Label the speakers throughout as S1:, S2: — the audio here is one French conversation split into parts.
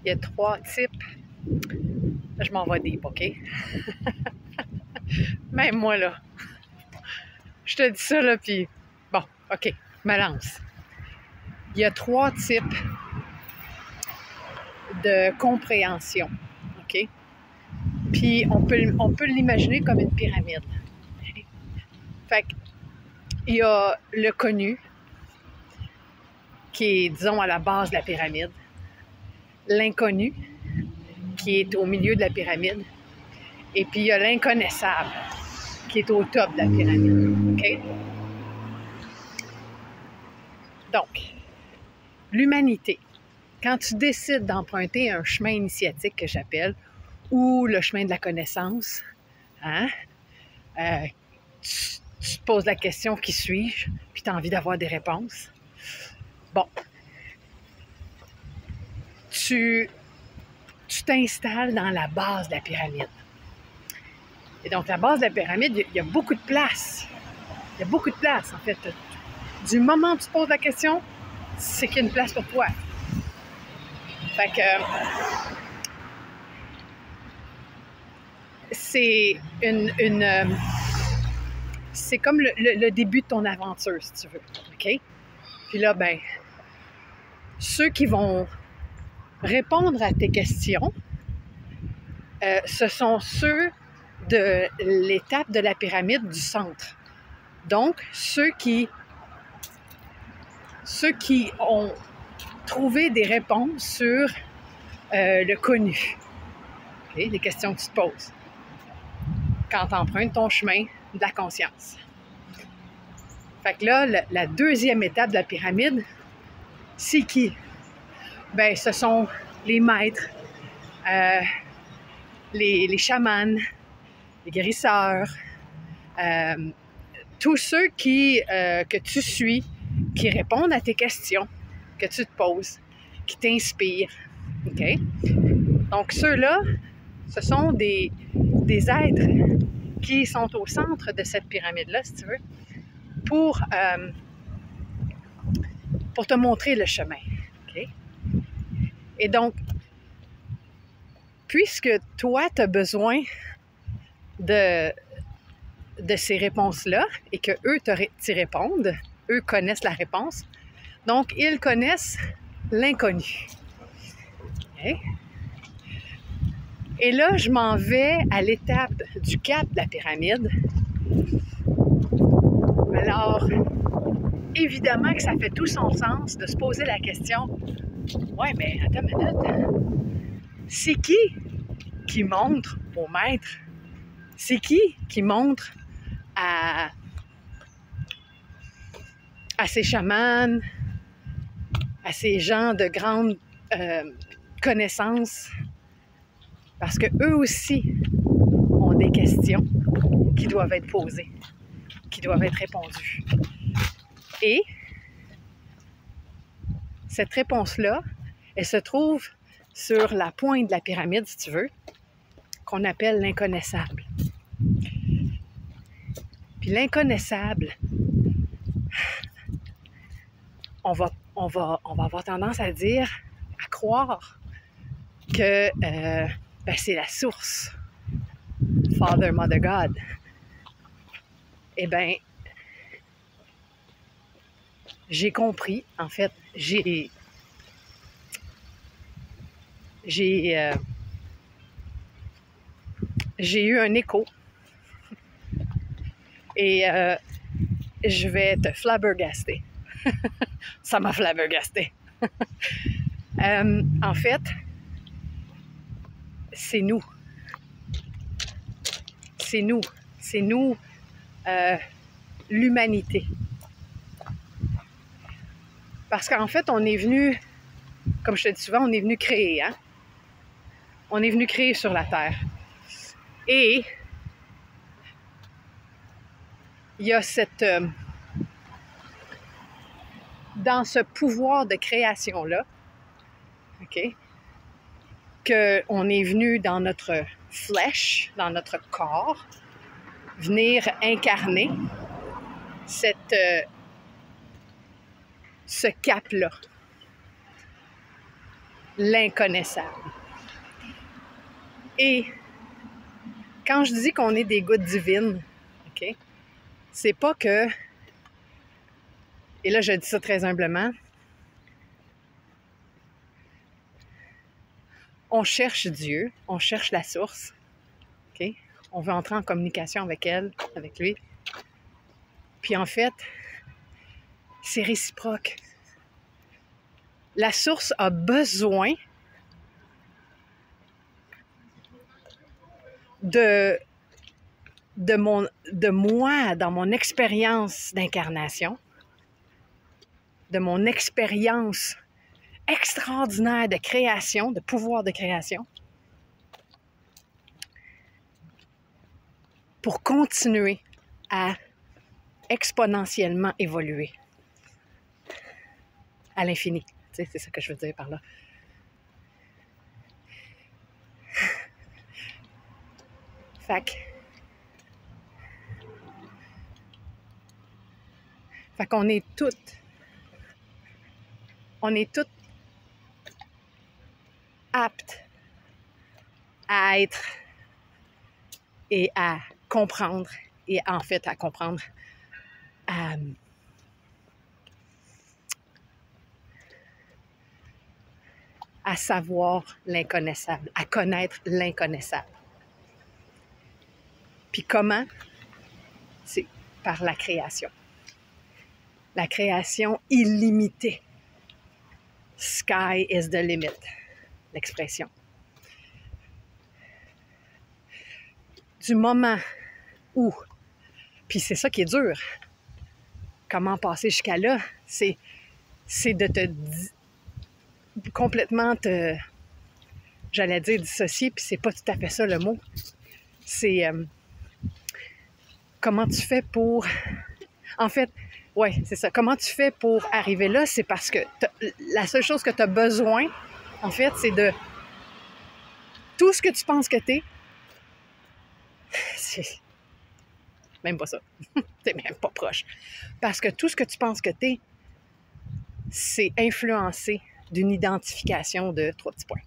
S1: il y a 3 types. Là, je m'en vais deep, OK? Même moi, là, je te dis ça, là, puis bon, OK, je me lance. Il y a 3 types de compréhension, OK? Puis on peut l'imaginer comme une pyramide. Fait qu'il y a le connu, qui est, disons, à la base de la pyramide. L'inconnu, qui est au milieu de la pyramide. Et puis il y a l'inconnaissable, qui est au top de la pyramide. OK? Donc, l'humanité, quand tu décides d'emprunter un chemin initiatique que j'appelle, ou le chemin de la connaissance, hein, tu te poses la question « Qui suis-je? » puis tu as envie d'avoir des réponses. Bon. Tu t'installes dans la base de la pyramide. Et donc, la base de la pyramide, il y a beaucoup de place. Il y a beaucoup de place, en fait. Du moment où tu poses la question, c'est qu'il y a une place pour toi. Fait que c'est c'est comme le début de ton aventure, si tu veux. OK? Puis là, ben, ceux qui vont répondre à tes questions, ce sont ceux de l'étape de la pyramide du centre. Donc, ceux qui ont trouvé des réponses sur le connu. Okay? Les questions que tu te poses quand tu empruntes ton chemin de la conscience. Fait que là, la deuxième étape de la pyramide, c'est qui? Ben, ce sont les maîtres, les chamans, les guérisseurs, tous ceux que tu suis, qui répondent à tes questions, que tu te poses, qui t'inspirent. OK? Donc, ceux-là, ce sont des êtres qui sont au centre de cette pyramide-là, si tu veux, pour te montrer le chemin. OK? Et donc, puisque toi, tu as besoin de ces réponses-là et que eux t'y répondent, eux connaissent la réponse, donc ils connaissent l'inconnu. Okay? Et là, je m'en vais à l'étape du cap de la pyramide. Alors, évidemment que ça fait tout son sens de se poser la question « Ouais, mais attends une minute, c'est qui montre au maître? C'est qui montre à ces chamans, à ces gens de grande connaissance? Parce qu'eux aussi ont des questions qui doivent être posées, qui doivent être répondues. Et cette réponse-là, elle se trouve sur la pointe de la pyramide, si tu veux, qu'on appelle l'inconnaissable. Puis l'inconnaissable, on va avoir tendance à dire, à croire que ben, c'est la source. Father, Mother, God. Eh bien, j'ai compris, en fait, j'ai eu un écho et je vais te flabbergaster. Ça m'a flabbergasté. En fait, c'est nous. C'est nous, l'humanité. Parce qu'en fait, on est venu, comme je te dis souvent, on est venu créer, hein? On est venu créer sur la Terre. Et il y a dans ce pouvoir de création-là, OK, qu'on est venu dans notre flèche, dans notre corps, venir incarner ce cap-là. l'inconnaissable. Et quand je dis qu'on est des gouttes divines, OK, c'est pas que, et là je dis ça très humblement, on cherche Dieu, on cherche la source, OK, on veut entrer en communication avec elle, avec lui, puis en fait, c'est réciproque. La source a besoin de moi, dans mon expérience d'incarnation, de mon expérience extraordinaire de création, de pouvoir de création, pour continuer à exponentiellement évoluer à l'infini. Tu sais, c'est ça que je veux dire par là. Fait qu'on est toutes aptes à être et à comprendre, et en fait à comprendre, à savoir l'inconnaissable, à connaître l'inconnaissable. Puis comment? C'est par la création. La création illimitée. Sky is the limit, l'expression. Du moment où, puis c'est ça qui est dur, comment passer jusqu'à là, c'est de te complètement j'allais dire dissocier, puis c'est pas tout à fait ça le mot. C'est comment tu fais pour, en fait, ouais, c'est ça. Comment tu fais pour arriver là, c'est parce que la seule chose que tu as besoin, en fait, c'est de tout ce que tu penses que t'es, c'est même pas ça. T'es même pas proche. Parce que tout ce que tu penses que t'es, c'est influencé d'une identification de 3 petits points.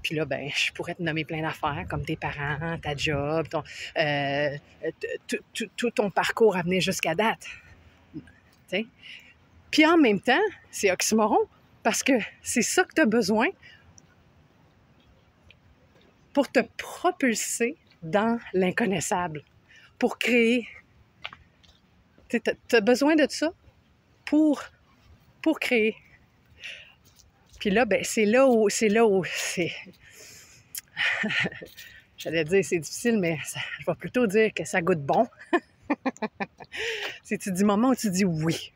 S1: Puis là, ben, je pourrais te nommer plein d'affaires, comme tes parents, ta job, tout ton parcours à venir jusqu'à date. T'sais? Puis en même temps, c'est oxymoron, parce que c'est ça que tu as besoin pour te propulser dans l'inconnaissable, pour créer. Tu as besoin de ça pour créer. Puis là, ben, c'est là où c'est... J'allais dire c'est difficile, mais je vais plutôt dire que ça goûte bon. C'est du moment où tu dis oui.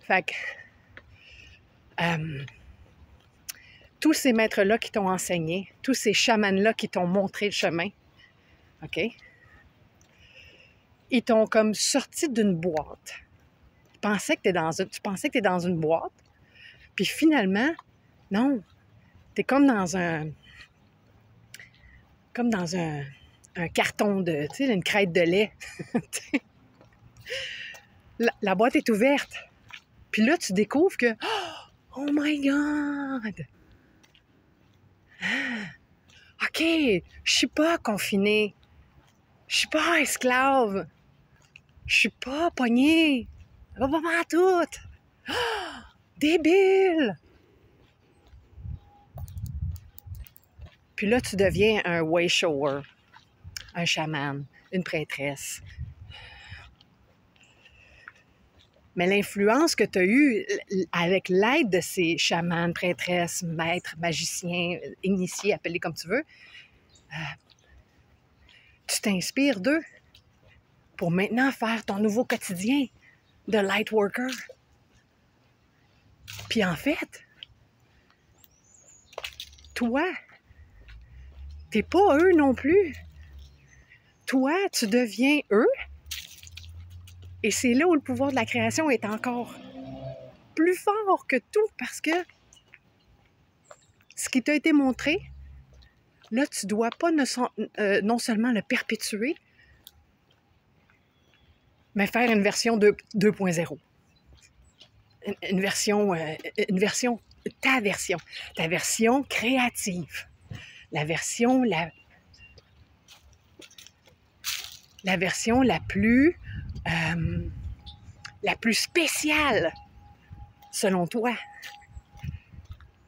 S1: Fait que tous ces maîtres-là qui t'ont enseigné, tous ces chamans-là qui t'ont montré le chemin, OK? Ils t'ont comme sorti d'une boîte. Tu pensais que tu es dans une boîte, puis finalement, non, tu es comme dans un carton de, tu sais, une crête de lait. la boîte est ouverte. Puis là, tu découvres que, oh my God! OK, je suis pas confinée. Je suis pas esclave. Je suis pas pognée. Ça va pas tout. Débile! Puis là, tu deviens un way shower, un chaman, une prêtresse. Mais l'influence que tu as eue avec l'aide de ces chamans, prêtresses, maîtres, magiciens, initiés, appelez comme tu veux, tu t'inspires d'eux pour maintenant faire ton nouveau quotidien de light worker. Puis en fait, toi, t'es pas eux non plus. Toi, tu deviens eux. Et c'est là où le pouvoir de la création est encore plus fort que tout, parce que ce qui t'a été montré, là, tu dois pas non seulement le perpétuer, mais faire une version 2.0. Une version ta version créative, la version la plus spéciale selon toi.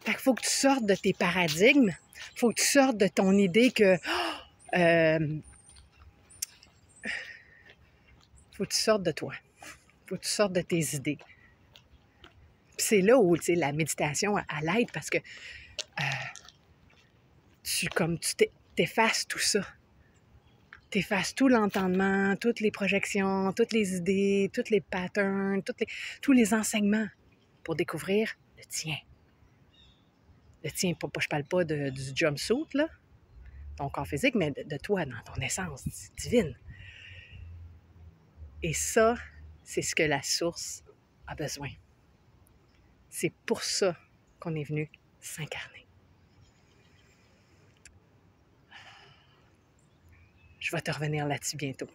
S1: Fait qu'il faut que tu sortes de tes paradigmes, il faut que tu sortes de ton idée que faut que tu sortes de toi, faut que tu sortes de tes idées. Puis c'est là où la méditation elle aide parce que tu t'effaces tout ça. T'effaces tout l'entendement, toutes les projections, toutes les idées, tous les patterns, tous les enseignements pour découvrir le tien. Le tien, je parle pas du jumpsuit, là, ton corps physique, mais de toi, dans ton essence divine. Et ça, c'est ce que la source a besoin. C'est pour ça qu'on est venu s'incarner. Je vais te revenir là-dessus bientôt.